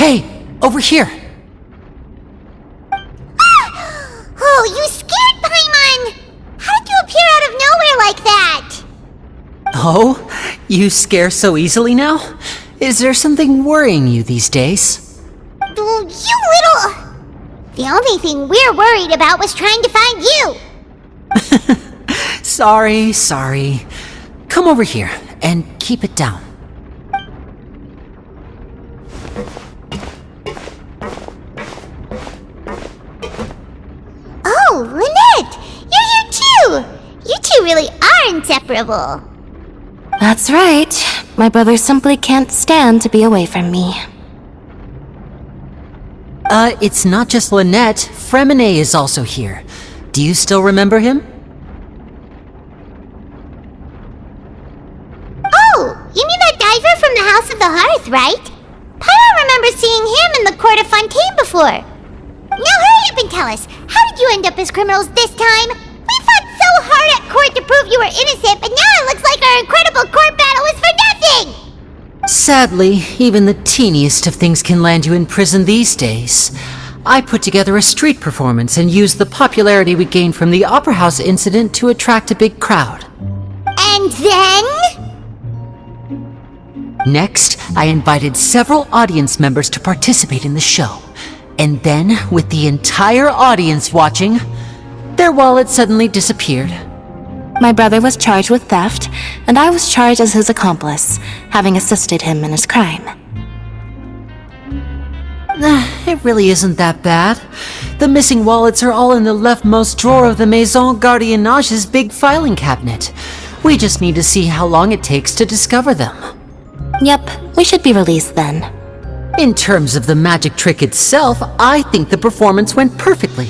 Hey, over here! Oh, you scared Paimon! How did you appear out of nowhere like that? Oh, you scare so easily now? Is there something worrying you these days? You little... The only thing we're worried about was trying to find you! Sorry. Come over here and keep it down. Oh, Lynette! You're here too! You two really are inseparable. That's right. My brother simply can't stand to be away from me. It's not just Lynette. Fremine is also here. Do you still remember him? Oh, you mean that diver from the House of the Hearth, right? Paimon remembers seeing him in the Court of Fontaine before. Now hurry up and tell us, how did you end up as criminals this time? We fought so hard at court to prove you were innocent, but now it looks like our incredible court battle was for nothing! Sadly, even the teeniest of things can land you in prison these days. I put together a street performance and used the popularity we gained from the Opera House incident to attract a big crowd. And then? Next, I invited several audience members to participate in the show. And then, with the entire audience watching, their wallet suddenly disappeared. My brother was charged with theft, and I was charged as his accomplice, having assisted him in his crime. It really isn't that bad. The missing wallets are all in the leftmost drawer of the Maison Gardiennage's big filing cabinet. We just need to see how long it takes to discover them. Yep, we should be released then. In terms of the magic trick itself, I think the performance went perfectly.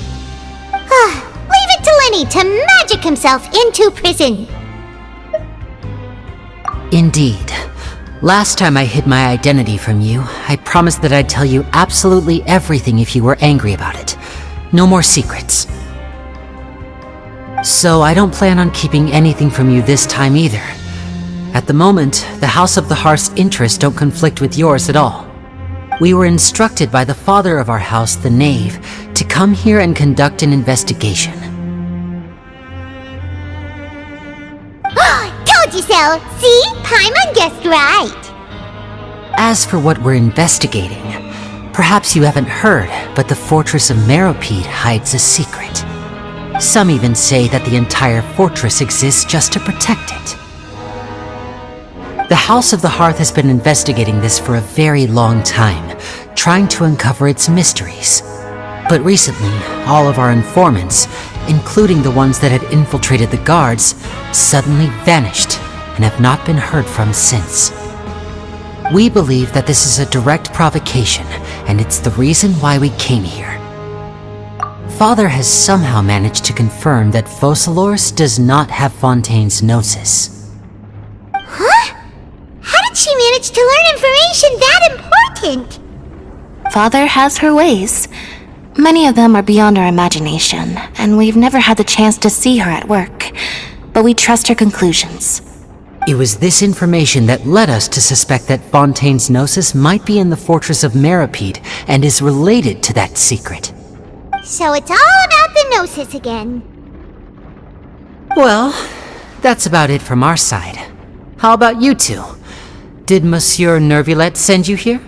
Leave it to Lenny to magic himself into prison. Indeed. Last time I hid my identity from you, I promised that I'd tell you absolutely everything if you were angry about it. No more secrets. So I don't plan on keeping anything from you this time either. At the moment, the House of the Hearth's interests don't conflict with yours at all. We were instructed by the father of our house, the Knave, to come here and conduct an investigation. Told you so! See? Paimon guessed right! As for what we're investigating, perhaps you haven't heard, but the fortress of Meropide hides a secret. Some even say that the entire fortress exists just to protect it. The House of the Hearth has been investigating this for a very long time, trying to uncover its mysteries. But recently, all of our informants, including the ones that had infiltrated the guards, suddenly vanished and have not been heard from since. We believe that this is a direct provocation, and it's the reason why we came here. Father has somehow managed to confirm that Focalors does not have Fontaine's gnosis. Huh? How did she manage to learn information that important? Father has her ways. Many of them are beyond our imagination, and we've never had the chance to see her at work. But we trust her conclusions. It was this information that led us to suspect that Fontaine's gnosis might be in the fortress of Meropide and is related to that secret. So it's all about the gnosis again. Well, that's about it from our side. How about you two? Did Monsieur Nervulette send you here?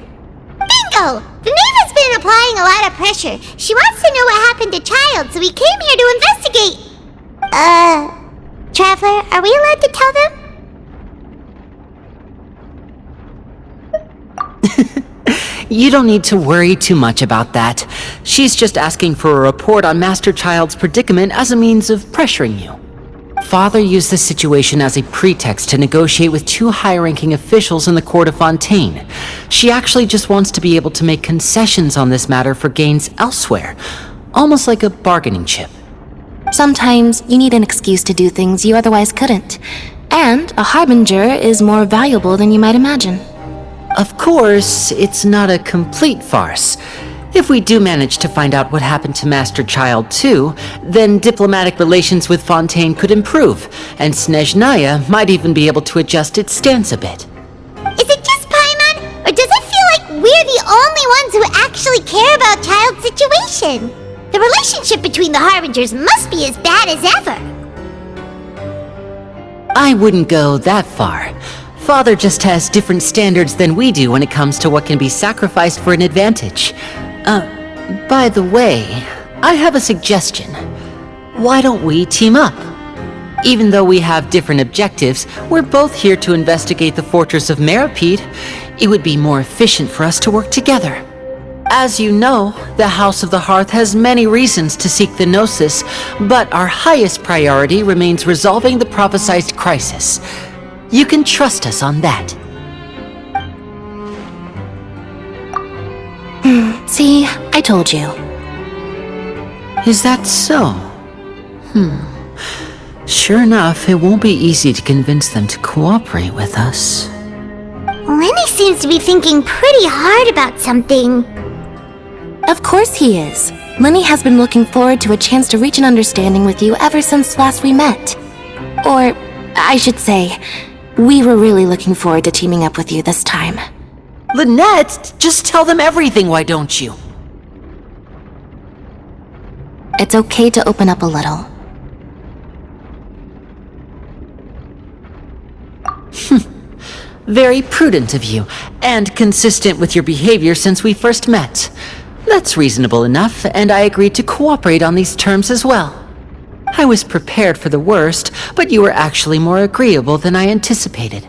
Bingo! The Knave has been applying a lot of pressure. She wants to know what happened to Child, so we came here to investigate. Traveler, are we allowed to tell them? You don't need to worry too much about that. She's just asking for a report on Master Child's predicament as a means of pressuring you. Father used the situation as a pretext to negotiate with two high-ranking officials in the court of Fontaine. She actually just wants to be able to make concessions on this matter for gains elsewhere, almost like a bargaining chip. Sometimes you need an excuse to do things you otherwise couldn't. And a harbinger is more valuable than you might imagine. Of course, it's not a complete farce. If we do manage to find out what happened to Master Child too, then diplomatic relations with Fontaine could improve, and Snezhnaya might even be able to adjust its stance a bit. Is it just Paimon? Or does it feel like we're the only ones who actually care about Child's situation. The relationship between the Harbingers must be as bad as ever. I wouldn't go that far. Father just has different standards than we do when it comes to what can be sacrificed for an advantage. By the way, I have a suggestion. Why don't we team up? Even though we have different objectives, we're both here to investigate the fortress of Meropide. It would be more efficient for us to work together. As you know, the House of the Hearth has many reasons to seek the Gnosis, but our highest priority remains resolving the prophesized crisis. You can trust us on that. See, I told you. Is that so? Sure enough, it won't be easy to convince them to cooperate with us. Lenny seems to be thinking pretty hard about something. Of course he is. Lenny has been looking forward to a chance to reach an understanding with you ever since last we met. Or, I should say, we were really looking forward to teaming up with you this time. Lynette, just tell them everything, why don't you? It's okay to open up a little. Very prudent of you, and consistent with your behavior since we first met. That's reasonable enough, and I agreed to cooperate on these terms as well. I was prepared for the worst, but you were actually more agreeable than I anticipated.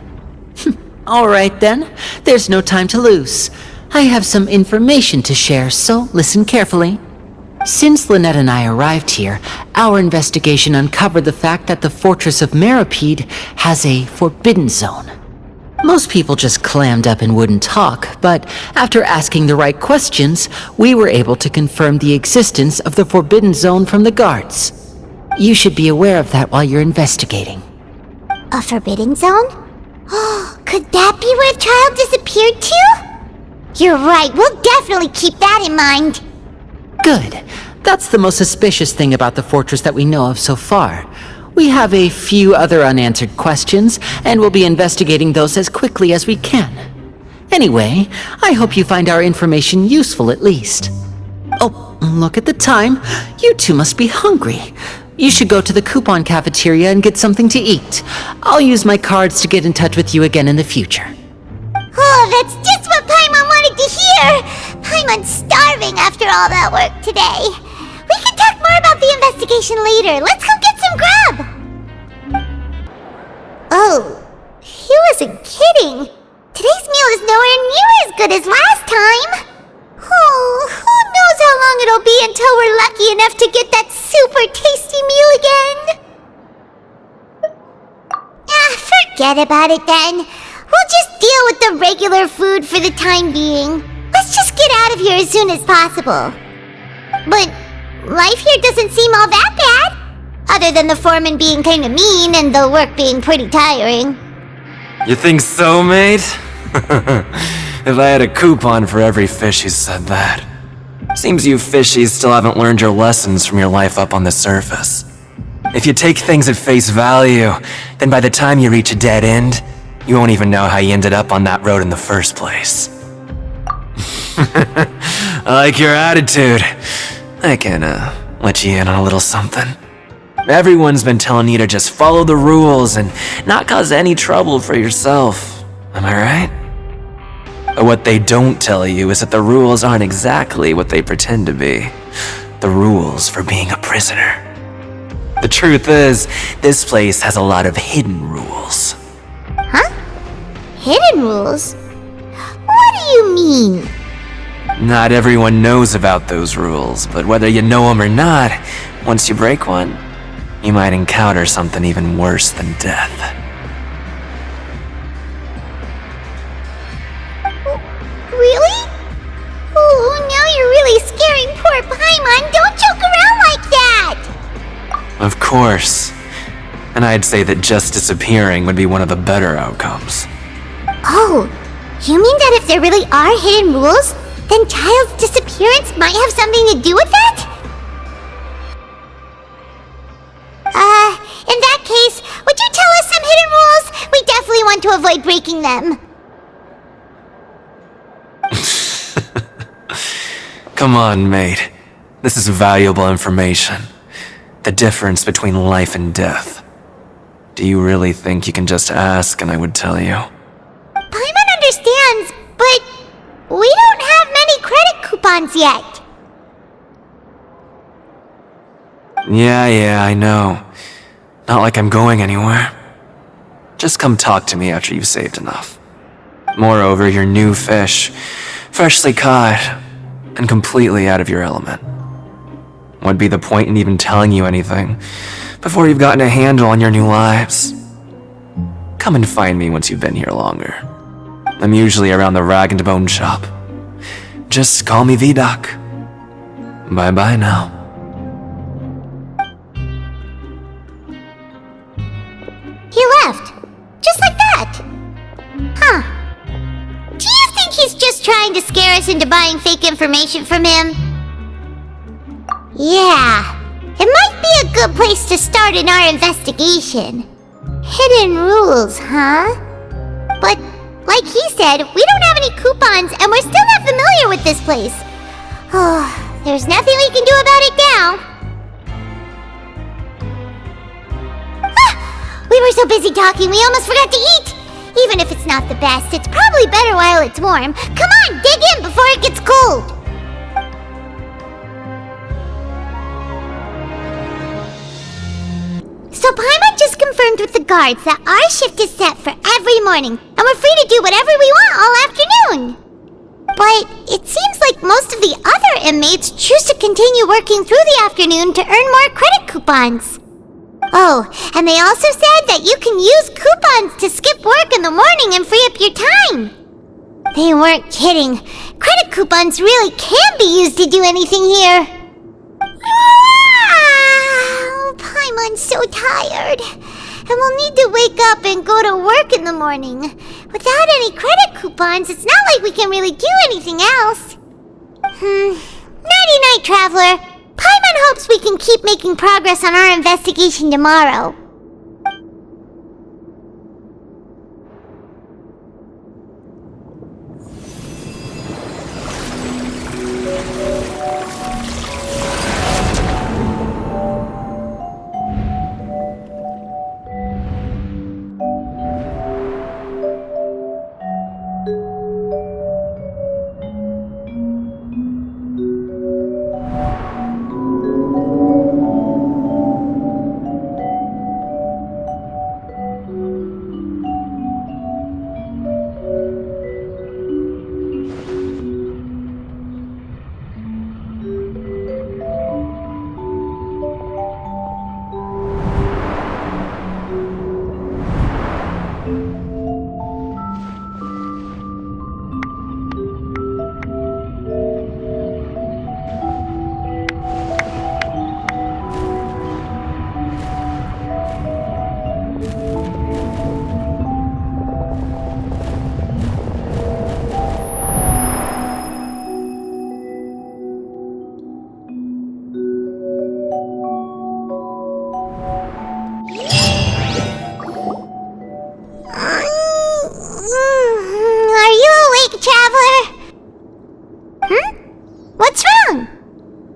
All right then, there's no time to lose. I have some information to share, so listen carefully. Since Lynette and I arrived here, our investigation uncovered the fact that the Fortress of Meropide has a forbidden zone. Most people just clammed up and wouldn't talk, but after asking the right questions, we were able to confirm the existence of the forbidden zone from the guards. You should be aware of that while you're investigating. A forbidden zone? Could that be where Child disappeared to? You're right, we'll definitely keep that in mind. Good. That's the most suspicious thing about the fortress that we know of so far. We have a few other unanswered questions, and we'll be investigating those as quickly as we can. Anyway, I hope you find our information useful at least. Oh, look at the time. You two must be hungry. You should go to the coupon cafeteria and get something to eat. I'll use my cards to get in touch with you again in the future. Oh, that's just what Paimon wanted to hear! Paimon's starving after all that work today. We can talk more about the investigation later. Let's go get some grub! Oh, he wasn't kidding. Today's meal is nowhere near as good as last time. Oh, who knows how long it'll be until we're lucky enough to get that super tasty meal again? Forget about it then. We'll just deal with the regular food for the time being. Let's just get out of here as soon as possible. But life here doesn't seem all that bad. Other than the foreman being kinda mean and the work being pretty tiring. You think so, mate? If I had a coupon for every fish who said that. Seems you fishies still haven't learned your lessons from your life up on the surface. If you take things at face value, then by the time you reach a dead end, you won't even know how you ended up on that road in the first place. I like your attitude. I can, let you in on a little something. Everyone's been telling you to just follow the rules and not cause any trouble for yourself. Am I right? But what they don't tell you is that the rules aren't exactly what they pretend to be. The rules for being a prisoner. The truth is, this place has a lot of hidden rules. Huh? Hidden rules? What do you mean? Not everyone knows about those rules, but whether you know them or not, once you break one, you might encounter something even worse than death. Really? Oh, now you're really scaring poor Paimon. Don't joke around like that! Of course. And I'd say that just disappearing would be one of the better outcomes. Oh, you mean that if there really are hidden rules, then Child's disappearance might have something to do with that? In that case, would you tell us some hidden rules? We definitely want to avoid breaking them. Come on, mate. This is valuable information. The difference between life and death. Do you really think you can just ask and I would tell you? Paimon understands, but we don't have many credit coupons yet. Yeah, I know. Not like I'm going anywhere. Just come talk to me after you've saved enough. Moreover, you're new fish, freshly caught, and completely out of your element. What'd be the point in even telling you anything before you've gotten a handle on your new lives? Come and find me once you've been here longer. I'm usually around the rag and bone shop. Just call me V-Doc. Bye-bye now. He left. Just like that. Huh. Do you think he's just trying to scare us into buying fake information from him? Yeah. It might be a good place to start in our investigation. Hidden rules, huh? But, like he said, we don't have any coupons and we're still not familiar with this place. Oh, there's nothing we can do about it now. We were so busy talking, we almost forgot to eat! Even if it's not the best, it's probably better while it's warm. Come on, dig in before it gets cold! So Paimon just confirmed with the guards that our shift is set for every morning, and we're free to do whatever we want all afternoon. But it seems like most of the other inmates choose to continue working through the afternoon to earn more credit coupons. Oh, and they also said that you can use coupons to skip work in the morning and free up your time. They weren't kidding. Credit coupons really can be used to do anything here. Paimon's so tired. And we'll need to wake up and go to work in the morning. Without any credit coupons, it's not like we can really do anything else. Nighty-night, Traveler. Paimon hopes we can keep making progress on our investigation tomorrow.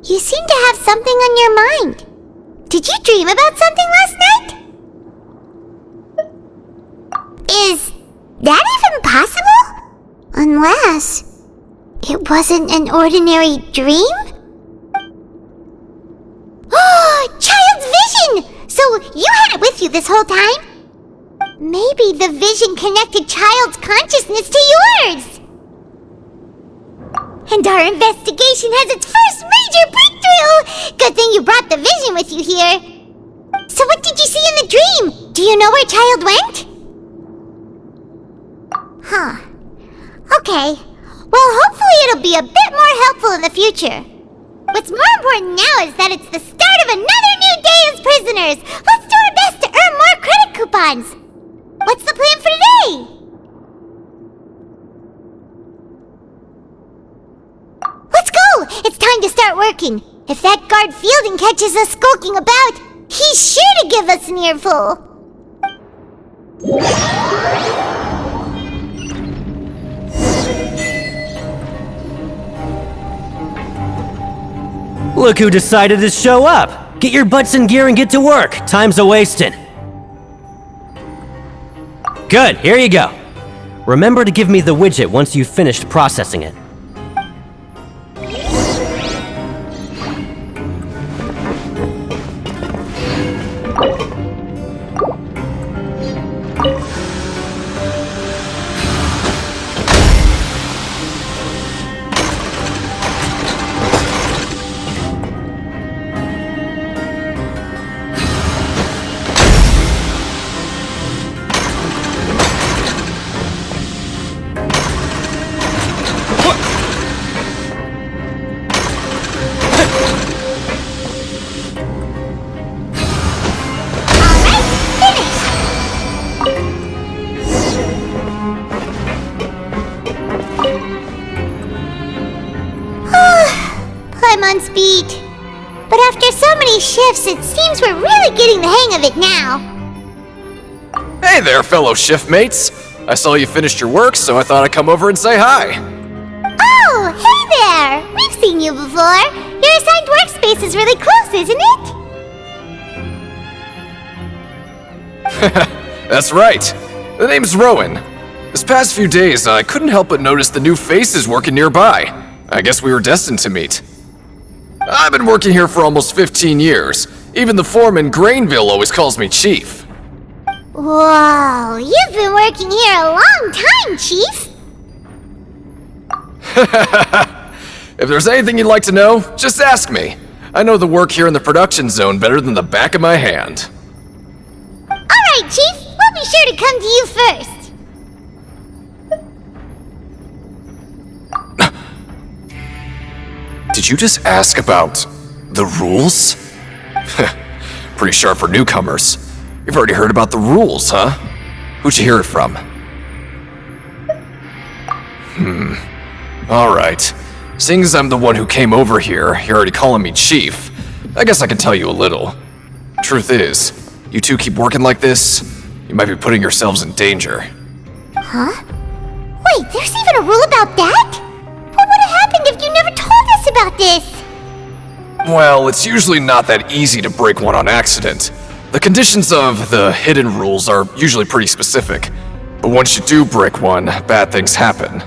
You seem to have something on your mind. Did you dream about something last night? Is that even possible? Unless it wasn't an ordinary dream? Oh, Child's vision! So you had it with you this whole time? Maybe the vision connected Child's consciousness to yours. And our investigation has its first major breakthrough! Good thing you brought the vision with you here. So what did you see in the dream? Do you know where Child went? Huh. Okay. Well, hopefully it'll be a bit more helpful in the future. What's more important now is that it's the start of another new day as prisoners. Let's do our best to earn more credit coupons. What's the plan for today? Let's go! It's time to start working. If that guard Fielding catches us skulking about, he's sure to give us an earful. Look who decided to show up! Get your butts in gear and get to work! Time's a-wasting. Good, here you go. Remember to give me the widget once you've finished processing it. Paimon's beat. But after so many shifts, it seems we're really getting the hang of it now. Hey there, fellow shift mates. I saw you finished your work, so I thought I'd come over and say hi. Oh, hey there! We've seen you before. Your assigned workspace is really close, isn't it? That's right. The name's Rowan. This past few days, I couldn't help but notice the new faces working nearby. I guess we were destined to meet. I've been working here for almost 15 years. Even the foreman, Grainville, always calls me Chief. Whoa, you've been working here a long time, Chief. If there's anything you'd like to know, just ask me. I know the work here in the production zone better than the back of my hand. Alright, Chief. We'll be sure to come to you first. Did you just ask about the rules? Pretty sharp for newcomers. You've already heard about the rules, huh? Who'd you hear it from? Alright. Seeing as I'm the one who came over here, you're already calling me Chief. I guess I can tell you a little. Truth is, you two keep working like this, you might be putting yourselves in danger. Huh? Wait, there's even a rule about that? What would have happened if you never told us about this? Well, it's usually not that easy to break one on accident. The conditions of the hidden rules are usually pretty specific. But once you do break one, bad things happen.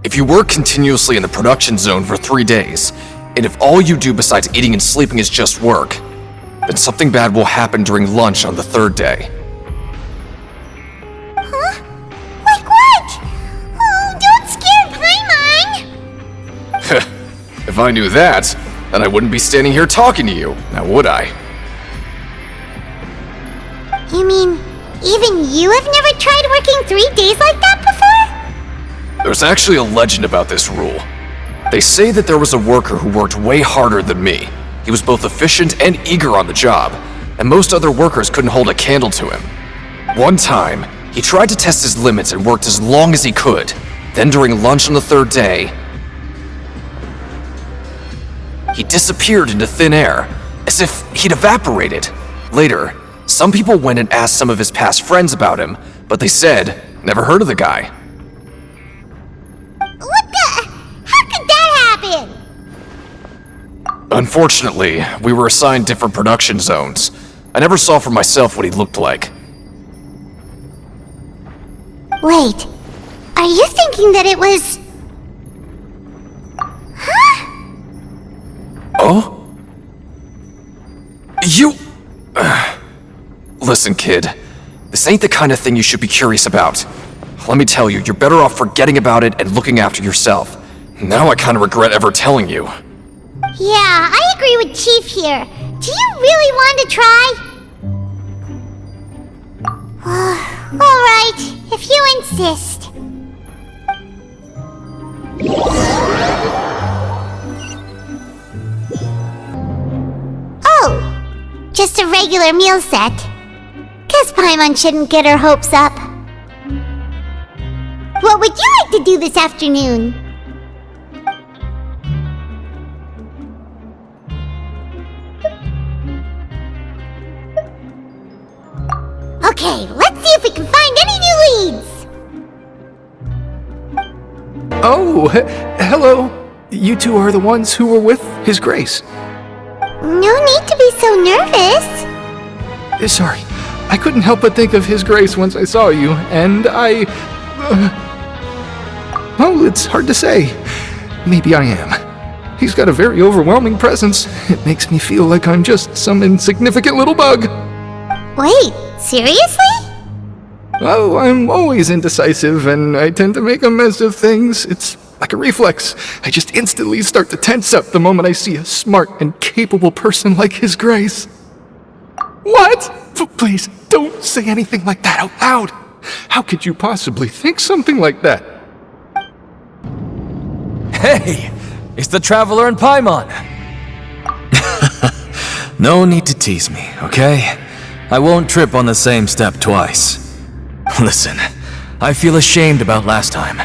If you work continuously in the production zone for 3 days, and if all you do besides eating and sleeping is just work, then something bad will happen during lunch on the 3rd day. Huh? Like what? Oh, don't scare Paimon! If I knew that, then I wouldn't be standing here talking to you, now would I? You mean, even you have never tried working 3 days like that before? There's actually a legend about this rule. They say that there was a worker who worked way harder than me. He was both efficient and eager on the job, and most other workers couldn't hold a candle to him. One time, he tried to test his limits and worked as long as he could. Then during lunch on the 3rd day, he disappeared into thin air, as if he'd evaporated. Later, some people went and asked some of his past friends about him, but they said, never heard of the guy. What the? How could that happen? Unfortunately, we were assigned different production zones. I never saw for myself what he looked like. Wait, are you thinking that it was... Huh? Oh? You... Listen, kid. This ain't the kind of thing you should be curious about. Let me tell you, you're better off forgetting about it and looking after yourself. Now I kind of regret ever telling you. Yeah, I agree with Chief here. Do you really want to try? Alright, if you insist. Oh, just a regular meal set. Guess Paimon shouldn't get her hopes up. What would you like to do this afternoon? Okay, let's see if we can find any new leads! Oh, hello. you two are the ones who were with His Grace. No need to be so nervous. Sorry, I couldn't help but think of His Grace once I saw you, and well, it's hard to say. Maybe I am. He's got a very overwhelming presence. It makes me feel like I'm just some insignificant little bug. Wait, seriously? Oh, I'm always indecisive, and I tend to make a mess of things. It's like a reflex. I just instantly start to tense up the moment I see a smart and capable person like His Grace. What? Please, don't say anything like that out loud. How could you possibly think something like that? Hey! It's the Traveler and Paimon! No need to tease me, okay? I won't trip on the same step twice. Listen, I feel ashamed about last time.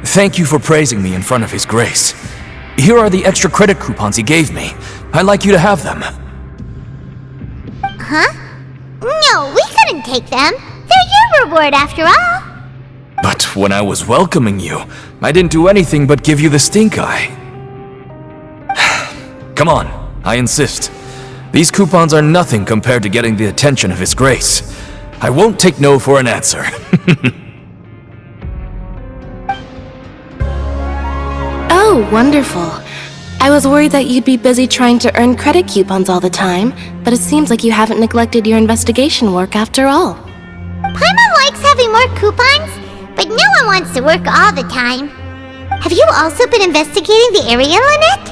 Thank you for praising me in front of His Grace. Here are the extra credit coupons he gave me. I'd like you to have them. Huh? No, we couldn't take them. They're your reward after all. But when I was welcoming you, I didn't do anything but give you the stink eye. Come on, I insist. These coupons are nothing compared to getting the attention of His Grace. I won't take no for an answer. Oh, wonderful. I was worried that you'd be busy trying to earn credit coupons all the time, but it seems like you haven't neglected your investigation work after all. Paimon likes having more coupons, but no one wants to work all the time. Have you also been investigating the area, Lynette?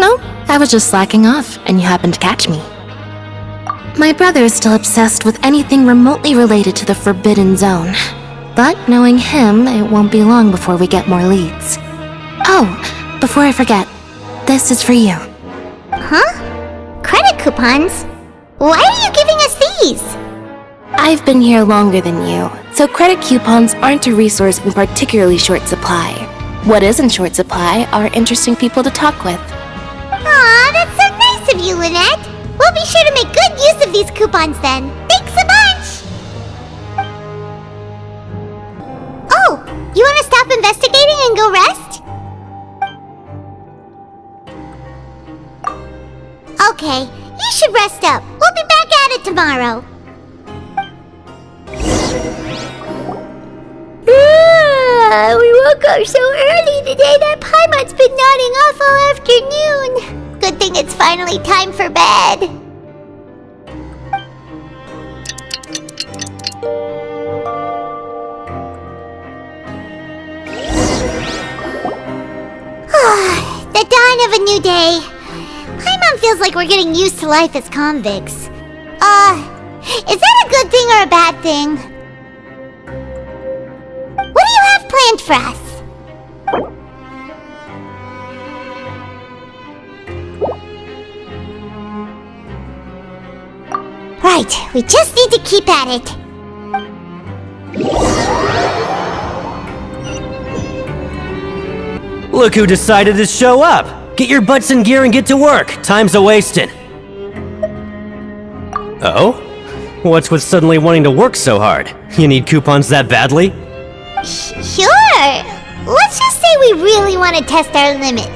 No, I was just slacking off, and you happened to catch me. My brother is still obsessed with anything remotely related to the Forbidden Zone. But knowing him, it won't be long before we get more leads. Oh, before I forget, this is for you. Huh? Credit coupons? Why are you giving us these? I've been here longer than you, so credit coupons aren't a resource in particularly short supply. What is in short supply are interesting people to talk with. Aw, that's so nice of you, Lynette. We'll be sure to make good use of these coupons then. Thanks a bunch! Oh, you want to stop investigating and go rest? Okay, you should rest up. We'll be back at it tomorrow. We woke up so early today that Paimon's been nodding off all afternoon. Good thing it's finally time for bed. The dawn of a new day. Paimon feels like we're getting used to life as convicts. Is that a good thing or a bad thing? What do you have planned for us? Right, we just need to keep at it. Look who decided to show up! Get your butts in gear and get to work. Time's a-wasting. Oh? What's with suddenly wanting to work so hard? You need coupons that badly? Sure. Let's just say we really want to test our limits.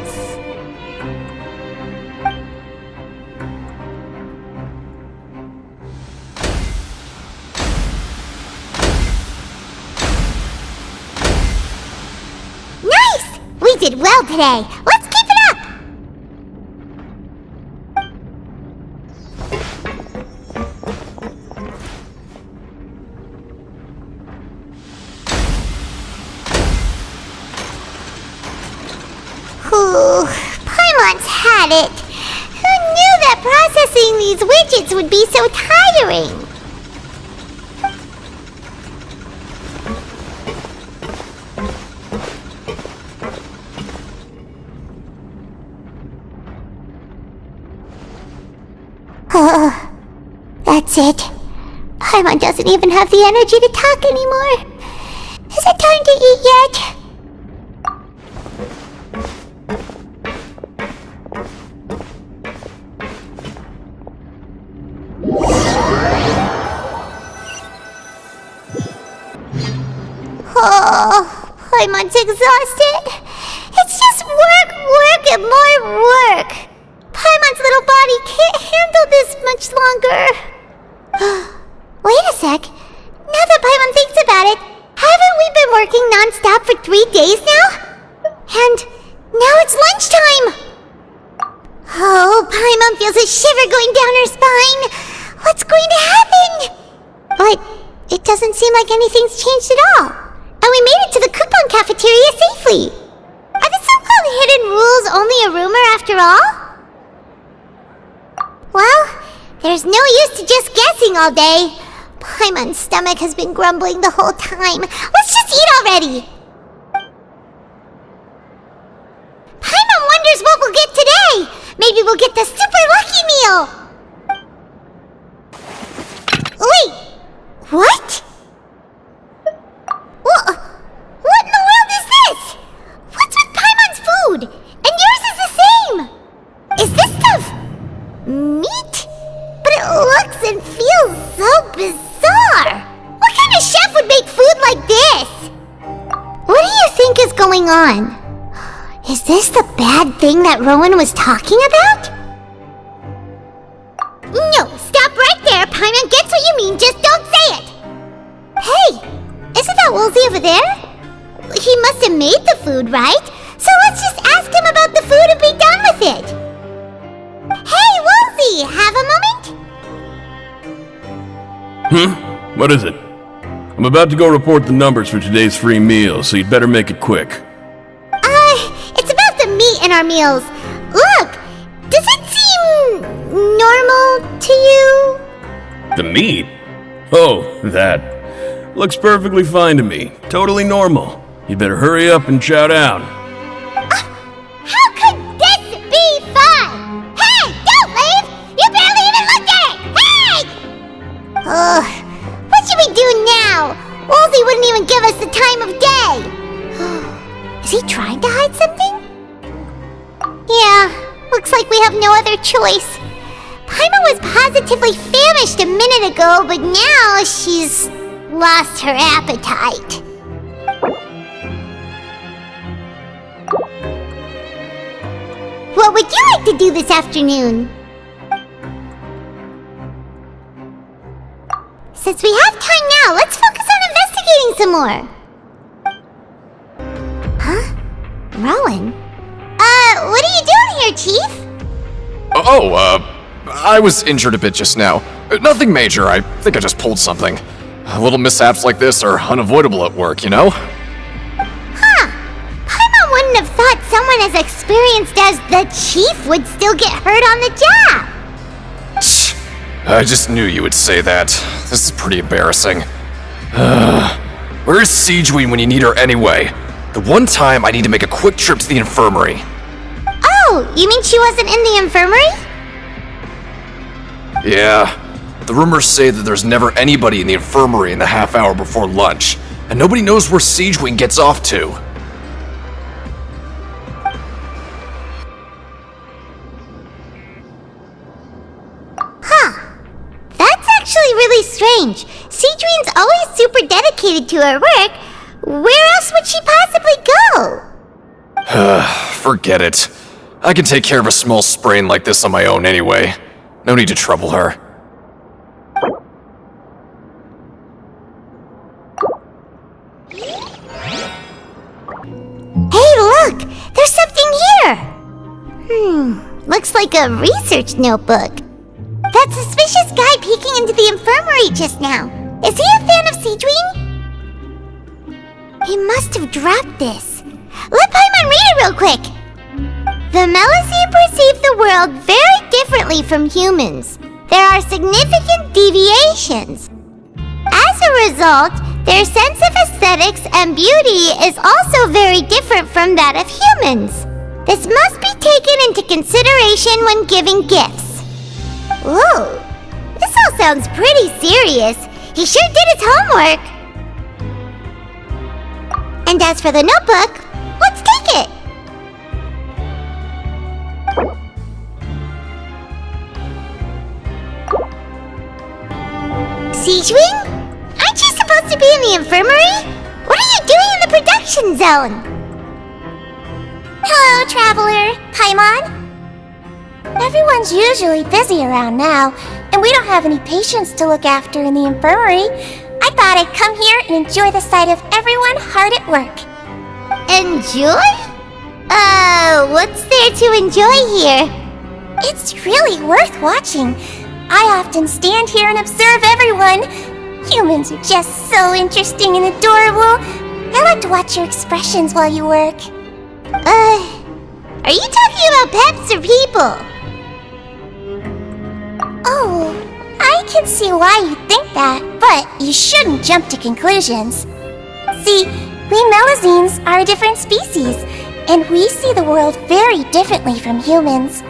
Nice! We did well today. Let's keep it up! Paimon's had it. Who knew that processing these widgets would be so tiring? That's it. Paimon doesn't even have the energy to talk anymore. Is it time to eat yet? Oh, Paimon's exhausted. It's just work, get more work. Paimon's little body can't handle this much longer. Wait a sec. Now that Paimon thinks about it, haven't we been working non-stop for 3 days now? And now it's lunchtime! Oh, Paimon feels a shiver going down her spine. What's going to happen? But it doesn't seem like anything's changed at all. And we made it to the coupon cafeteria safely. Are the so-called hidden rules only a rumor after all? Well, there's no use to just guessing all day. Paimon's stomach has been grumbling the whole time. Let's just eat already! Paimon wonders what we'll get today! Maybe we'll get the super lucky meal! Wait! What? What in the world is this? What's with Paimon's food? And yours is the same! Is this stuff meat? But it looks and feels so bizarre! What kind of chef would make food like this? What do you think is going on? Is this the bad thing that Rowan was talking about? No, stop right there! Paimon gets what you mean, just don't say it! Hey, isn't that Woolsey over there? He must have made the food, right? So let's just ask him about the food and be done with it! Hey, Woolsey, have a moment? What is it? I'm about to go report the numbers for today's free meal, so you'd better make it quick. It's about the meat in our meals. Look, does it seem normal to you? The meat? Oh, that. Looks perfectly fine to me. Totally normal. You'd better hurry up and chow down. How could this be fun? Hey, don't leave! You barely even looked at it! Hey! Ugh, what should we do now? Woolsey wouldn't even give us the time of day. Is he trying to hide something? Yeah, looks like we have no other choice. Paimon was positively famished a minute ago, but now she's lost her appetite. What would you like to do this afternoon? Since we have time now, let's focus on investigating some more. Huh? Rowan? What are you doing here, Chief? I was injured a bit just now. Nothing major, I think I just pulled something. Little mishaps like this are unavoidable at work, you know? Huh. Paimon wouldn't have thought someone as experienced as the Chief would still get hurt on the job. I just knew you would say that. This is pretty embarrassing. Where is Siegeween when you need her anyway? The one time I need to make a quick trip to the infirmary. Oh, you mean she wasn't in the infirmary? Yeah. The rumors say that there's never anybody in the infirmary in the half hour before lunch, and nobody knows where Siegeween gets off to. Huh. That's actually really strange. Siegeween's always super dedicated to her work. Where else would she possibly go? Forget it. I can take care of a small sprain like this on my own anyway. No need to trouble her. Hey, look! There's something here! Looks like a research notebook. That suspicious guy peeking into the infirmary just now. Is he a fan of Siegeween? He must have dropped this. Let Paimon read it real quick! The Melusine perceive the world very differently from humans. There are significant deviations. As a result, their sense of aesthetics and beauty is also very different from that of humans. This must be taken into consideration when giving gifts. Whoa, this all sounds pretty serious. He sure did his homework. And as for the notebook, let's take it. Siegeween? Aren't you supposed to be in the infirmary? What are you doing in the production zone? Hello, Traveler. Paimon? Everyone's usually busy around now, and we don't have any patients to look after in the infirmary. I thought I'd come here and enjoy the sight of everyone hard at work. Enjoy? What's there to enjoy here? It's really worth watching. I often stand here and observe everyone. Humans are just so interesting and adorable. I like to watch your expressions while you work. Are you talking about pets or people? Oh, I can see why you think that, but you shouldn't jump to conclusions. See, we Melazines are a different species, and we see the world very differently from humans.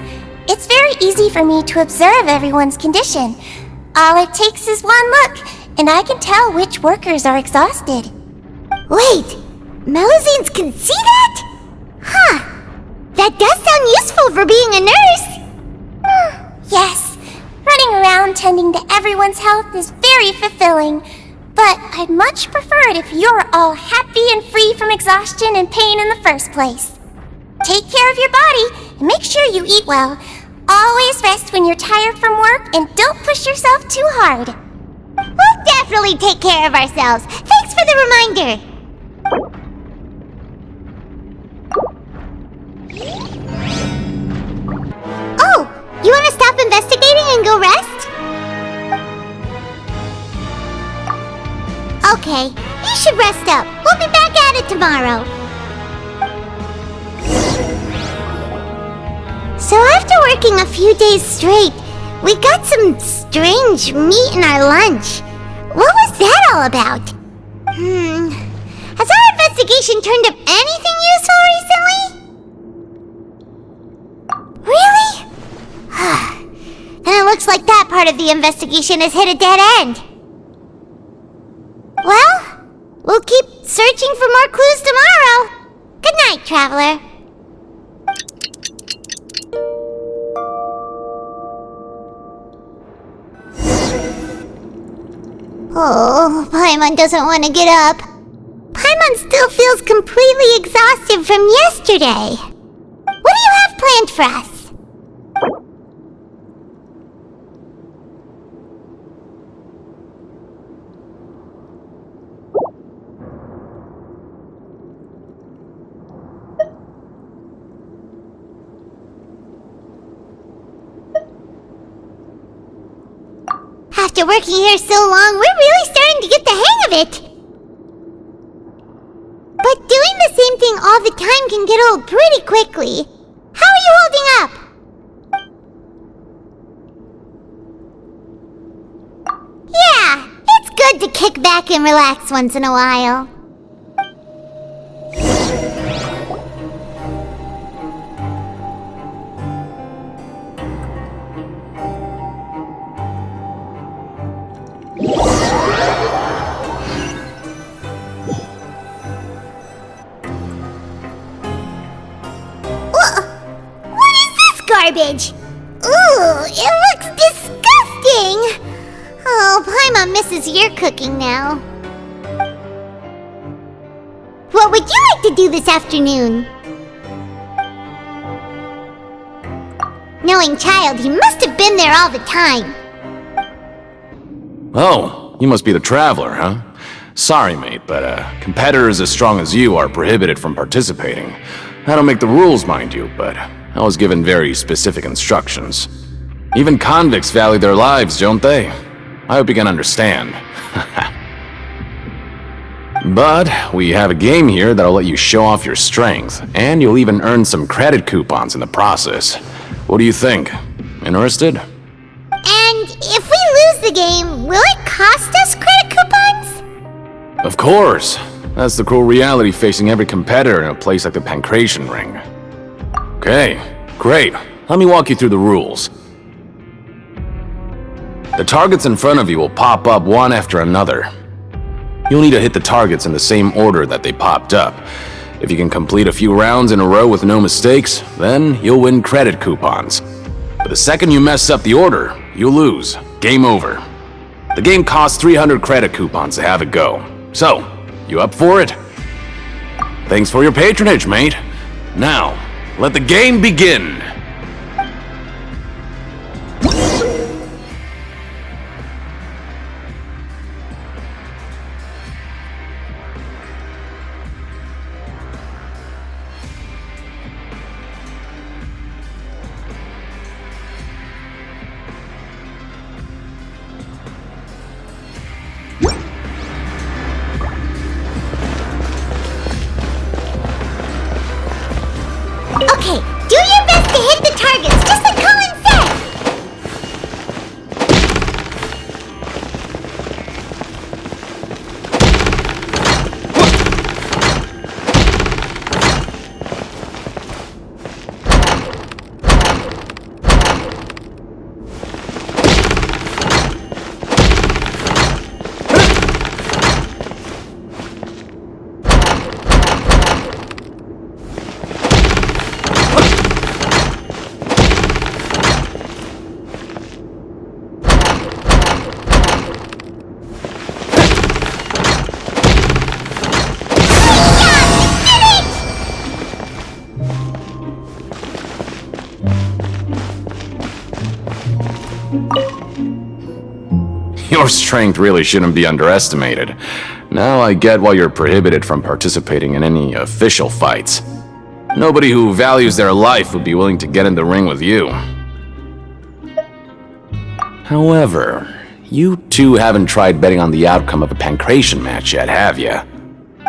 It's very easy for me to observe everyone's condition. All it takes is one look, and I can tell which workers are exhausted. Wait, Melazines can see that? Huh, that does sound useful for being a nurse. Yes, running around tending to everyone's health is very fulfilling. But I'd much prefer it if you're all happy and free from exhaustion and pain in the first place. Take care of your body and make sure you eat well. Always rest when you're tired from work and don't push yourself too hard. We'll definitely take care of ourselves. Thanks for the reminder. Oh, you want to stop investigating and go rest? Okay, you should rest up. We'll be back at it tomorrow. So after working a few days straight, we got some strange meat in our lunch. What was that all about? Has our investigation turned up anything useful recently? Really? Then it looks like that part of the investigation has hit a dead end. Well, we'll keep searching for more clues tomorrow. Good night, Traveler. Oh, Paimon doesn't want to get up. Paimon still feels completely exhausted from yesterday. What do you have planned for us? After working here so long, we're really starting to get the hang of it. But doing the same thing all the time can get old pretty quickly. How are you holding up? Yeah, it's good to kick back and relax once in a while. Garbage. Ooh, it looks disgusting. Oh, Paimon misses your cooking now. What would you like to do this afternoon? Knowing Child, he must have been there all the time. Oh, you must be the Traveler, huh? Sorry, mate, but competitors as strong as you are prohibited from participating. I don't make the rules, mind you, but I was given very specific instructions. Even convicts value their lives, don't they? I hope you can understand. But we have a game here that'll let you show off your strength, and you'll even earn some credit coupons in the process. What do you think? Interested? And if we lose the game, will it cost us credit coupons? Of course. That's the cruel reality facing every competitor in a place like the Pancration Ring. Okay, great. Let me walk you through the rules. The targets in front of you will pop up one after another. You'll need to hit the targets in the same order that they popped up. If you can complete a few rounds in a row with no mistakes, then you'll win credit coupons. But the second you mess up the order, you'll lose. Game over. The game costs 300 credit coupons to have it go. So, you up for it? Thanks for your patronage, mate. Now, let the game begin! Okay, do your best to hit the targets, just like Colin said! Your strength really shouldn't be underestimated. Now I get why you're prohibited from participating in any official fights. Nobody who values their life would be willing to get in the ring with you. However, you two haven't tried betting on the outcome of a Pancration match yet, have you?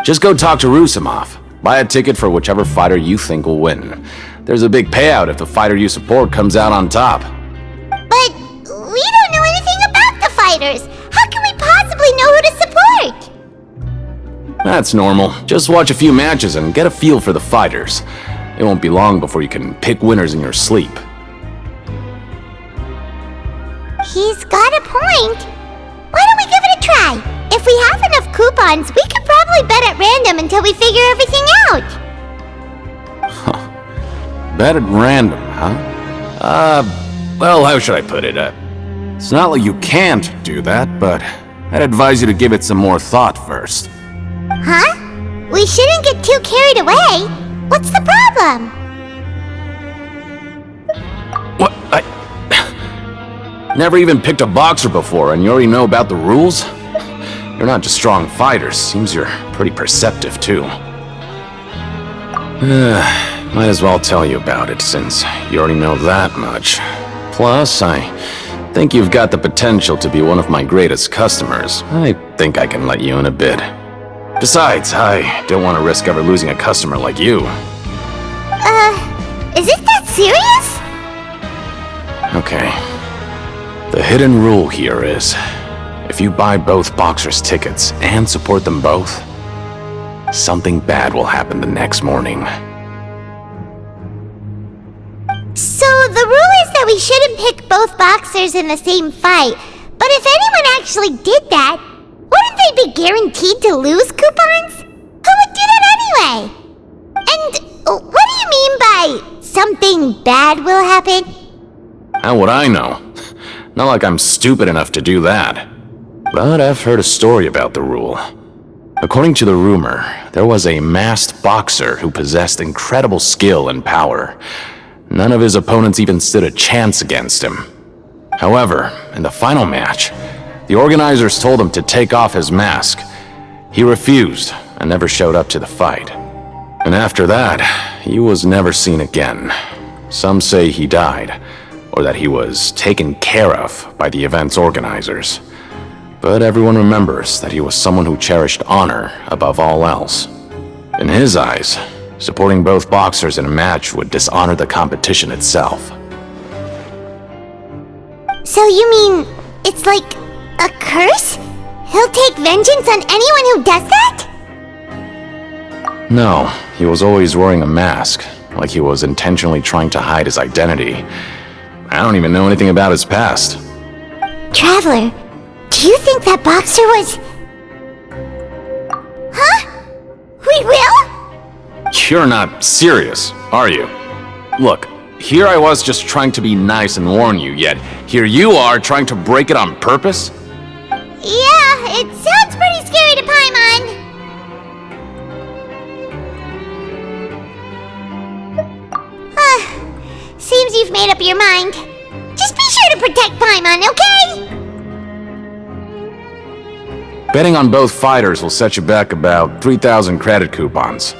Just go talk to Rusimov. Buy a ticket for whichever fighter you think will win. There's a big payout if the fighter you support comes out on top. But we don't know anything about the fighters! How can we possibly know who to support? That's normal. Just watch a few matches and get a feel for the fighters. It won't be long before you can pick winners in your sleep. He's got a point. Why don't we give it a try? If we have enough coupons, we could probably bet at random until we figure everything out. Bet at random, huh? Well, how should I put it? It's not like you can't do that, but I'd advise you to give it some more thought first. Huh? We shouldn't get too carried away. What's the problem? What? Never even picked a boxer before, and you already know about the rules? You're not just strong fighters. Seems you're pretty perceptive, too. Might as well tell you about it, since you already know that much. Plus, I think you've got the potential to be one of my greatest customers. I think I can let you in a bid. Besides, I don't want to risk ever losing a customer like you. Is it that serious? Okay. The hidden rule here is, if you buy both boxers' tickets and support them both, something bad will happen the next morning. So the rule is that we shouldn't pick both boxers in the same fight. But if anyone actually did that, wouldn't they be guaranteed to lose coupons? Who would do that anyway? And what do you mean by something bad will happen? How would I know? Not like I'm stupid enough to do that. But I've heard a story about the rule. According to the rumor, there was a masked boxer who possessed incredible skill and power. None of his opponents even stood a chance against him. However, in the final match, the organizers told him to take off his mask. He refused and never showed up to the fight. And after that, he was never seen again. Some say he died, or that he was taken care of by the event's organizers. But everyone remembers that he was someone who cherished honor above all else. In his eyes, supporting both boxers in a match would dishonor the competition itself. So you mean it's like a curse? He'll take vengeance on anyone who does that? No, he was always wearing a mask, like he was intentionally trying to hide his identity. I don't even know anything about his past. Traveler, do you think that boxer was... Huh? We will? You're not serious, are you? Look, here I was just trying to be nice and warn you, yet here you are trying to break it on purpose? Yeah, it sounds pretty scary to Paimon. made up your mind. Just be sure to protect Paimon, okay? Betting on both fighters will set you back about 3,000 credit coupons.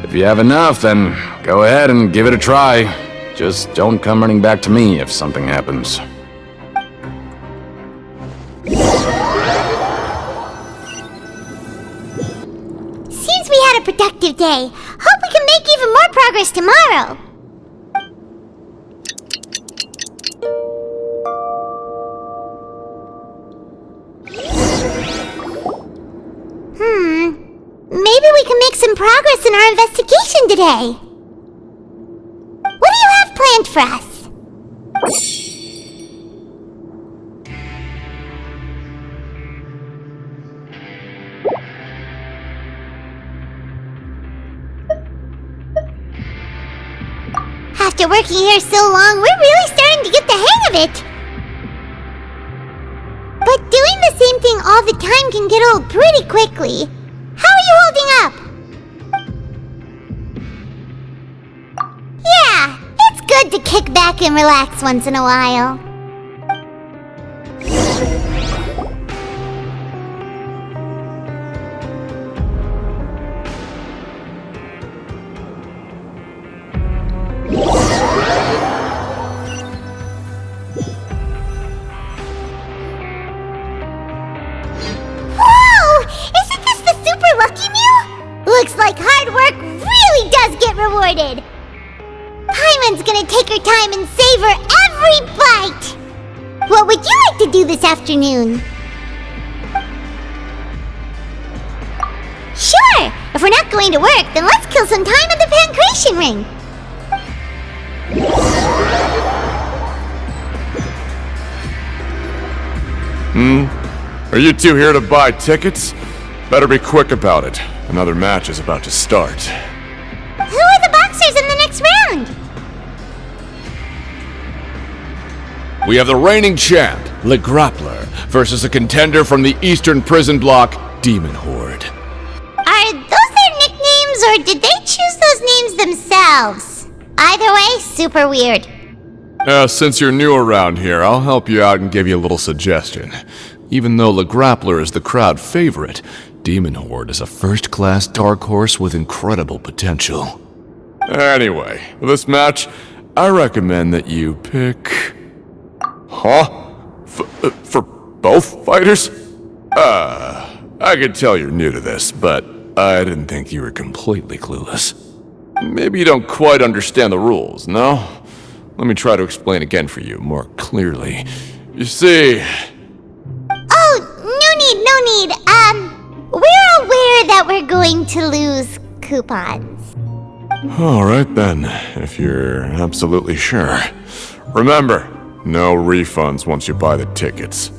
If you have enough, then go ahead and give it a try. Just don't come running back to me if something happens. Seems we had a productive day. Hope we can make even more progress tomorrow. Maybe we can make some progress in our investigation today. What do you have planned for us? After working here so long, we're really starting to get the hang of it. But doing the same thing all the time can get old pretty quickly. How are you holding up? Yeah, it's good to kick back and relax once in a while. Looks like hard work really does get rewarded. Paimon's gonna take her time and savor every bite. What would you like to do this afternoon? Sure! If we're not going to work, then let's kill some time at the Pancration Ring. Are you two here to buy tickets? Better be quick about it. Another match is about to start. Who are the boxers in the next round? We have the reigning champ, Le Grappler, versus a contender from the Eastern Prison Block, Demon Horde. Are those their nicknames, or did they choose those names themselves? Either way, super weird. Since you're new around here, I'll help you out and give you a little suggestion. Even though Le Grappler is the crowd favorite, Demon Horde is a first-class dark horse with incredible potential. Anyway, for this match, I recommend that you pick... Huh? For both fighters? I can tell you're new to this, but I didn't think you were completely clueless. Maybe you don't quite understand the rules, no? Let me try to explain again for you more clearly. You see... Oh, no need. We're aware that we're going to lose coupons. Alright then, if you're absolutely sure. Remember, no refunds once you buy the tickets.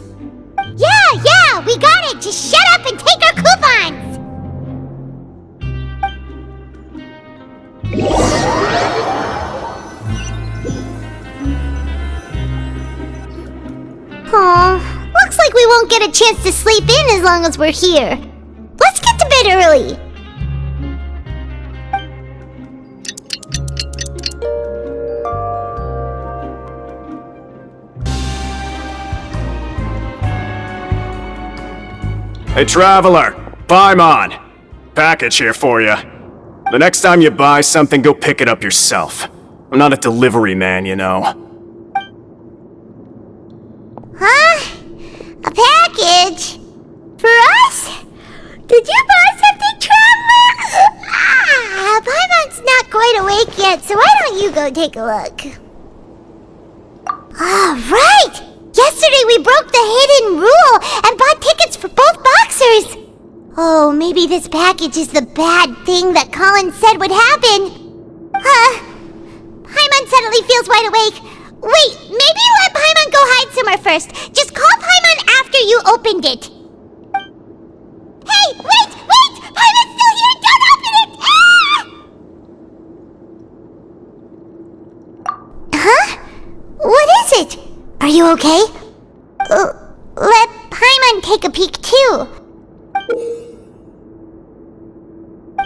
Yeah, we got it! Just shut up and take our coupons! Aw, looks like we won't get a chance to sleep in as long as we're here. Let's get to bed early. Hey, Traveler! Paimon! Package here for you. The next time you buy something, go pick it up yourself. I'm not a delivery man, you know. Huh? A package? For us? Did you buy something, Traveler? Paimon's not quite awake yet, so why don't you go take a look? Right! Yesterday we broke the hidden rule and bought tickets for both boxers! Oh, maybe this package is the bad thing that Colin said would happen. Paimon suddenly feels wide awake. Wait, maybe let Paimon go hide somewhere first. Just call Paimon after you opened it. Hey, wait! Paimon's still here! Don't open it! Huh? What is it? Are you okay? Let Paimon take a peek too.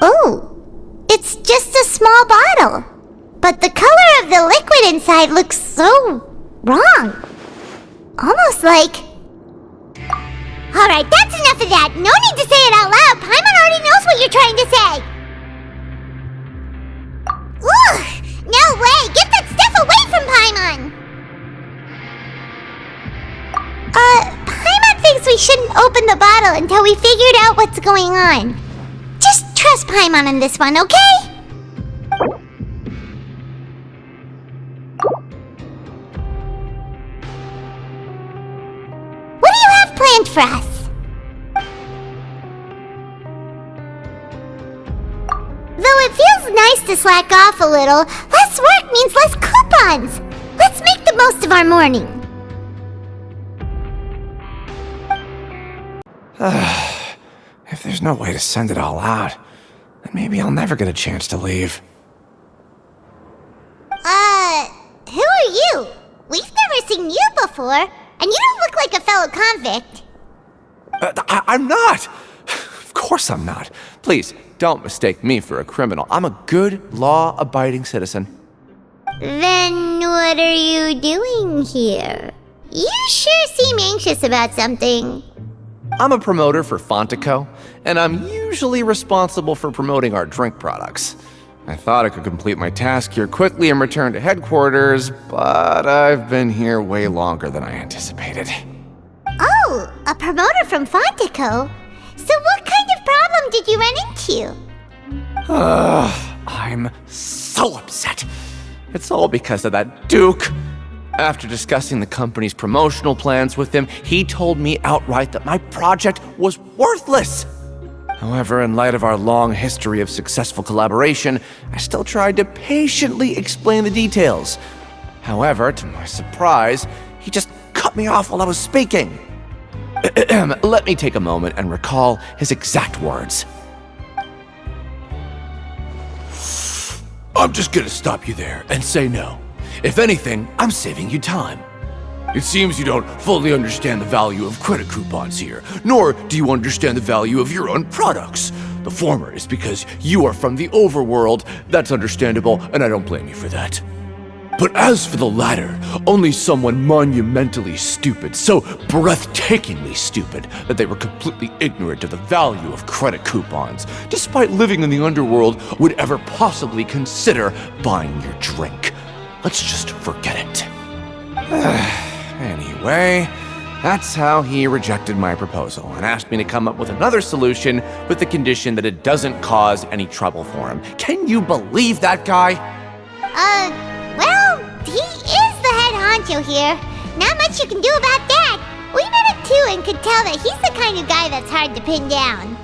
Oh, it's just a small bottle. but the color of the liquid inside looks so wrong. Almost like... Alright, that's enough of that. No need to say it out loud. Paimon already knows what you're trying to say. Ugh! No way! Get that stuff away from Paimon! Paimon thinks we shouldn't open the bottle until we figured out what's going on. Just trust Paimon on this one, okay? What do you have planned for us? Though it feels nice to slack off a little, less work means less coupons. Let's make the most of our morning. If there's no way to send it all out, then maybe I'll never get a chance to leave. Who are you? We've never seen you before, and you don't look like a fellow convict. I'm not! Of course I'm not. Please, don't mistake me for a criminal. I'm a good, law-abiding citizen. Then what are you doing here? You sure seem anxious about something. I'm a promoter for Fontico, and I'm usually responsible for promoting our drink products. I thought I could complete my task here quickly and return to headquarters, but I've been here way longer than I anticipated. Oh, a promoter from Fontico? So what kind of problem did you run into? I'm so upset. It's all because of that Duke. After discussing the company's promotional plans with him, he told me outright that my project was worthless. However, in light of our long history of successful collaboration, I still tried to patiently explain the details. However, to my surprise, he just cut me off while I was speaking. Let me take a moment and recall his exact words. I'm just gonna stop you there and say no. If anything, I'm saving you time. It seems you don't fully understand the value of credit coupons here, nor do you understand the value of your own products. The former is because you are from the overworld. That's understandable, and I don't blame you for that. But as for the latter, only someone monumentally stupid, so breathtakingly stupid that they were completely ignorant of the value of credit coupons, despite living in the underworld, would ever possibly consider buying your drink. Let's just forget it. Anyway, that's how he rejected my proposal and asked me to come up with another solution with the condition that it doesn't cause any trouble for him. Can you believe that guy? Well, he is the head honcho here. Not much you can do about that. We met him too and could tell that he's the kind of guy that's hard to pin down.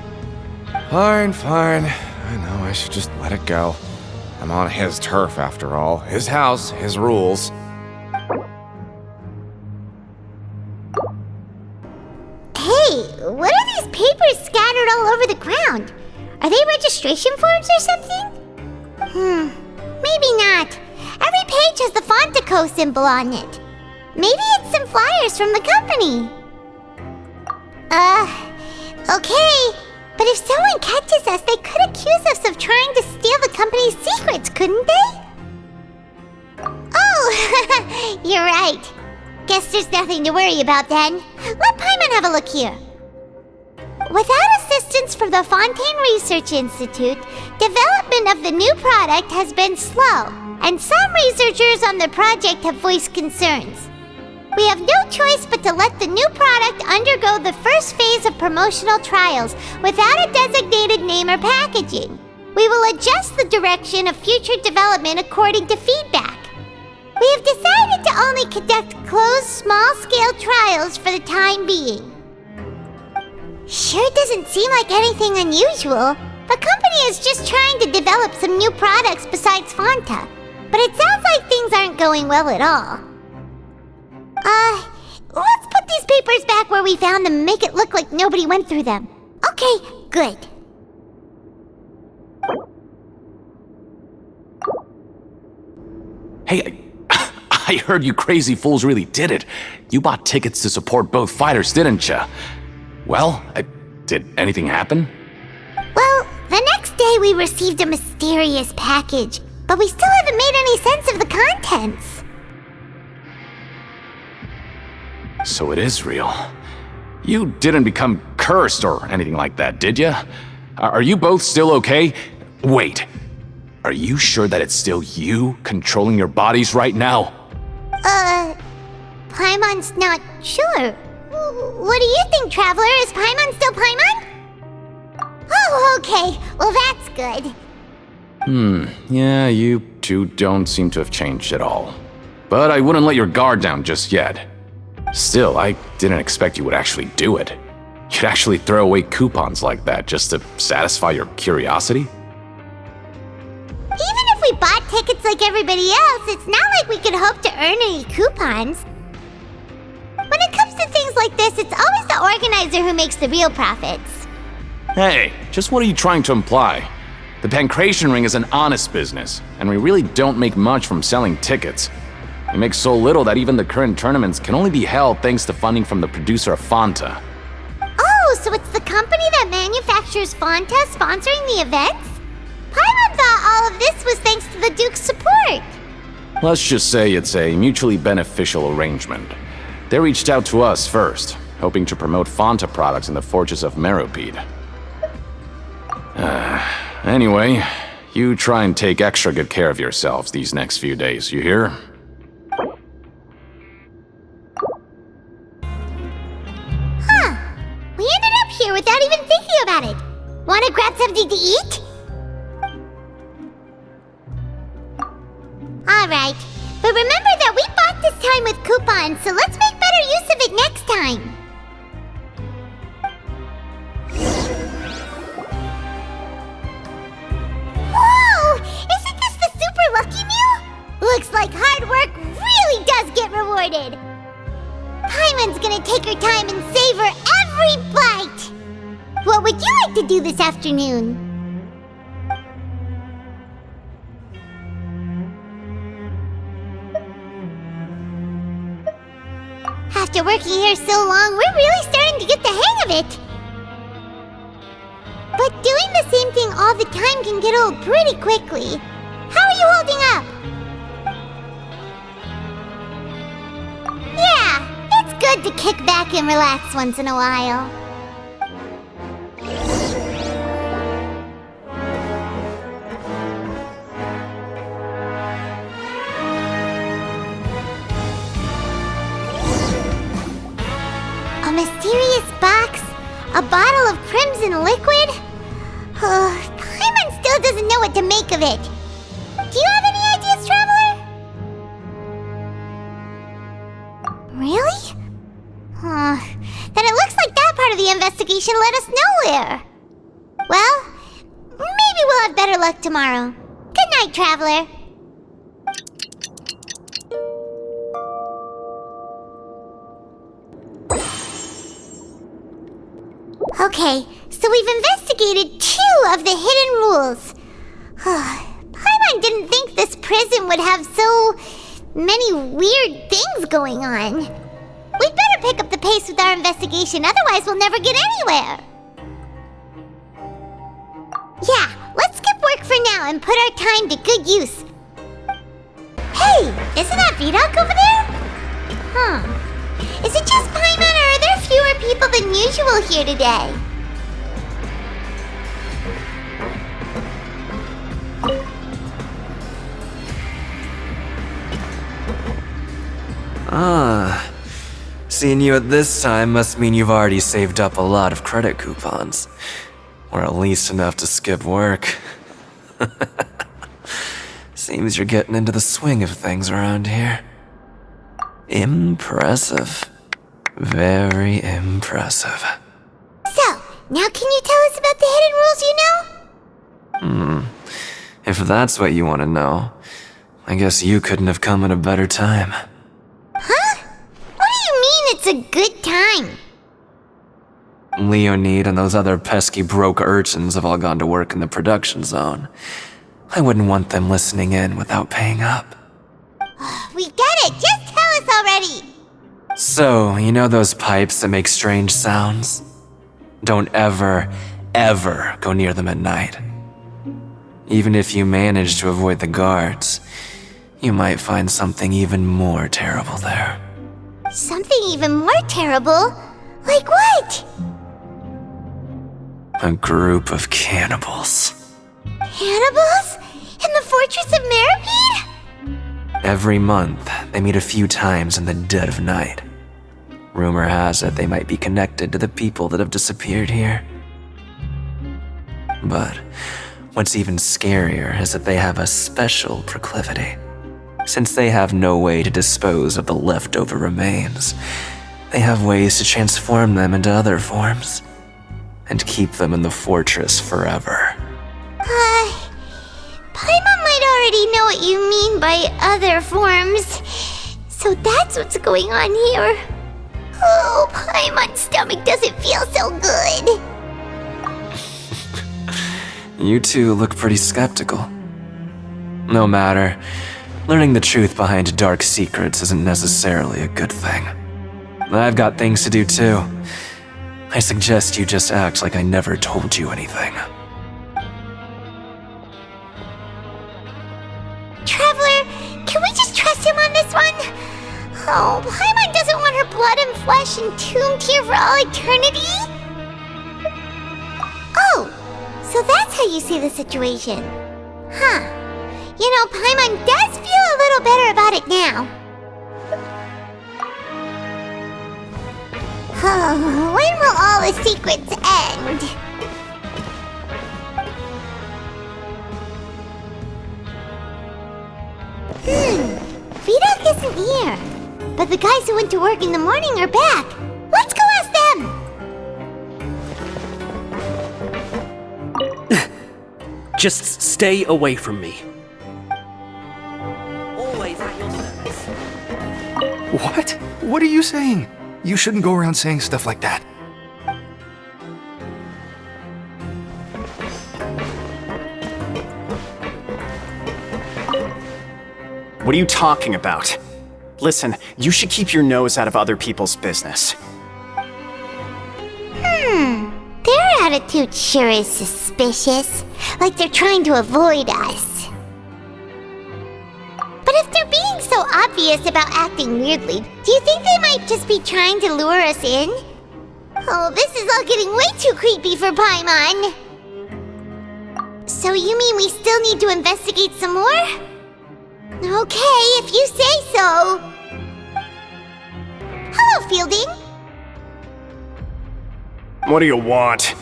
Fine. I know I should just let it go. I'm on his turf after all. His house, his rules. Hey, what are these papers scattered all over the ground? Are they registration forms or something? Maybe not. Every page has the Fontico symbol on it. Maybe it's some flyers from the company. Okay. But if someone catches us, they could accuse us of trying to steal the company's secrets, couldn't they? Oh, you're right. Guess there's nothing to worry about then. Let Paimon have a look here. Without assistance from the Fontaine Research Institute, development of the new product has been slow, and some researchers on the project have voiced concerns. We have no choice but to let the new product undergo the first phase of promotional trials without a designated name or packaging. We will adjust the direction of future development according to feedback. We have decided to only conduct closed, small-scale trials for the time being. Sure doesn't seem like anything unusual. The company is just trying to develop some new products besides Fanta, but it sounds like things aren't going well at all. Let's put these papers back where we found them and make it look like nobody went through them. Okay, good. Hey, I heard you crazy fools really did it. You bought tickets to support both fighters, didn't ya? Well, did anything happen? Well, the next day we received a mysterious package, but we still haven't made any sense of the contents. So it is real. You didn't become cursed or anything like that, did you? Are you both still okay? Wait. Are you sure that it's still you controlling your bodies right now? Paimon's not sure. What do you think, Traveler? Is Paimon still Paimon? Oh, okay. Well, that's good. Yeah, you two don't seem to have changed at all. But I wouldn't let your guard down just yet. Still, I didn't expect you would actually do it. You'd actually throw away coupons like that just to satisfy your curiosity? Even if we bought tickets like everybody else, it's not like we could hope to earn any coupons. When it comes to things like this, it's always the organizer who makes the real profits. Hey, just what are you trying to imply? The Pancration Ring is an honest business, and we really don't make much from selling tickets. We make so little that even the current tournaments can only be held thanks to funding from the producer of Fanta. Oh, so it's the company that manufactures Fanta sponsoring the events? Paimon thought all of this was thanks to the Duke's support. Let's just say it's a mutually beneficial arrangement. They reached out to us first, hoping to promote Fanta products in the Fortress of Meropide. Anyway, you try and take extra good care of yourselves these next few days, you hear? We ended up here without even thinking about it. Wanna grab something to eat? Alright, but remember that we bought this time with coupons, so let's make better use of it next time. Whoa! Isn't this the super lucky meal? Looks like hard work really does get rewarded. Paimon's gonna take her time and savor every bite. What would you like to do this afternoon? After working here so long, we're really starting to get the hang of it. But doing the same thing all the time can get old pretty quickly. How are you holding up? Yeah, it's good to kick back and relax once in a while. A mysterious box? A bottle of crimson liquid? Paimon still doesn't know what to make of it. Do you have any ideas, Traveler? Really? Then it looks like that part of the investigation led us nowhere. Well, maybe we'll have better luck tomorrow. Good night, Traveler. Okay, so we've investigated 2 of the hidden rules. Paimon didn't think this prison would have so many weird things going on. We'd better pick up the pace with our investigation, otherwise we'll never get anywhere. Yeah, let's skip work for now and put our time to good use. Hey, isn't that Vidoc over there? Is it just Paimon, or are there fewer people than usual here today? Seeing you at this time must mean you've already saved up a lot of credit coupons. Or at least enough to skip work. Seems you're getting into the swing of things around here. Impressive. Very impressive. So, now can you tell us about the hidden rules you know? If that's what you want to know, I guess you couldn't have come at a better time. Huh? What do you mean it's a good time? Leonid and those other pesky broke urchins have all gone to work in the production zone. I wouldn't want them listening in without paying up. We get it! Just tell us already! So, you know those pipes that make strange sounds? Don't ever, ever go near them at night. Even if you manage to avoid the guards, you might find something even more terrible there. Something even more terrible? Like what? A group of cannibals. Cannibals? In the Fortress of Meropide? Every month, they meet a few times in the dead of night. Rumor has it they might be connected to the people that have disappeared here. But what's even scarier is that they have a special proclivity. Since they have no way to dispose of the leftover remains, they have ways to transform them into other forms and keep them in the fortress forever. Paimon might already know what you mean by other forms. So that's what's going on here. Oh, Paimon's stomach doesn't feel so good. You two look pretty skeptical. No matter, learning the truth behind dark secrets isn't necessarily a good thing. I've got things to do too. I suggest you just act like I never told you anything. Traveler, can we just trust him on this one? Oh, Paimon doesn't want her blood and flesh entombed here for all eternity? Oh, so that's how you see the situation. Huh. You know, Paimon does feel a little better about it now. When will all the secrets end? Vidok isn't here. But the guys who went to work in the morning are back. Let's go ask them! Just stay away from me. Always at your service. What? What are you saying? You shouldn't go around saying stuff like that. What are you talking about? Listen, you should keep your nose out of other people's business. Their attitude sure is suspicious. Like they're trying to avoid us. But if they're being so obvious about acting weirdly, do you think they might just be trying to lure us in? Oh, this is all getting way too creepy for Paimon. So you mean we still need to investigate some more? Okay, if you say so. Hello, Fielding. What do you want?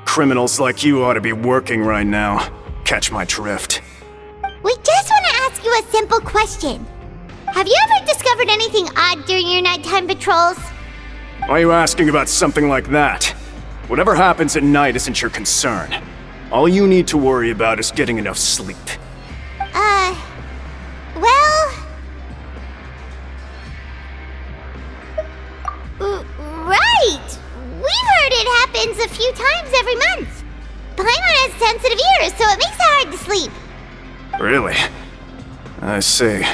Criminals like you ought to be working right now. Catch my drift. We just want to ask you a simple question. Have you ever discovered anything odd during your nighttime patrols? Why are you asking about something like that? Whatever happens at night isn't your concern. All you need to worry about is getting enough sleep. Right! We've heard it happens a few times every month. Paimon has sensitive ears, so it makes it hard to sleep. Really? I see.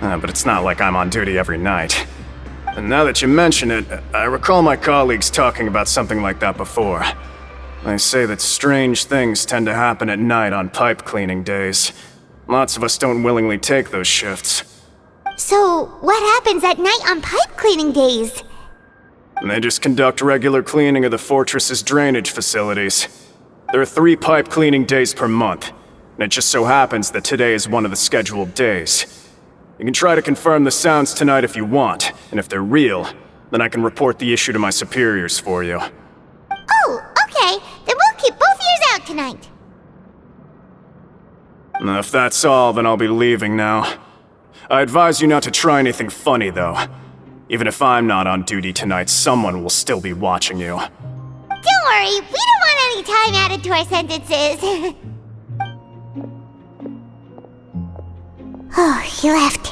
But it's not like I'm on duty every night. And now that you mention it, I recall my colleagues talking about something like that before. They say that strange things tend to happen at night on pipe cleaning days. Lots of us don't willingly take those shifts. So, what happens at night on pipe cleaning days? They just conduct regular cleaning of the fortress's drainage facilities. There are 3 pipe cleaning days per month, and it just so happens that today is one of the scheduled days. You can try to confirm the sounds tonight if you want, and if they're real, then I can report the issue to my superiors for you. Oh, okay. Then we'll keep both ears out tonight. If that's all, then I'll be leaving now. I advise you not to try anything funny, though. Even if I'm not on duty tonight, someone will still be watching you. Don't worry, we don't want any time added to our sentences. Oh, he left.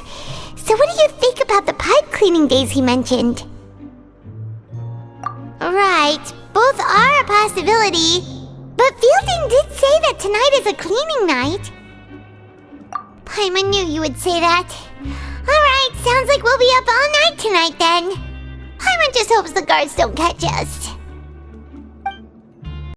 So what do you think about the pipe cleaning days he mentioned? Right, both are a possibility. But Fielding did say that tonight is a cleaning night. Paimon knew you would say that. Alright, sounds like we'll be up all night tonight then. Paimon just hopes the guards don't catch us.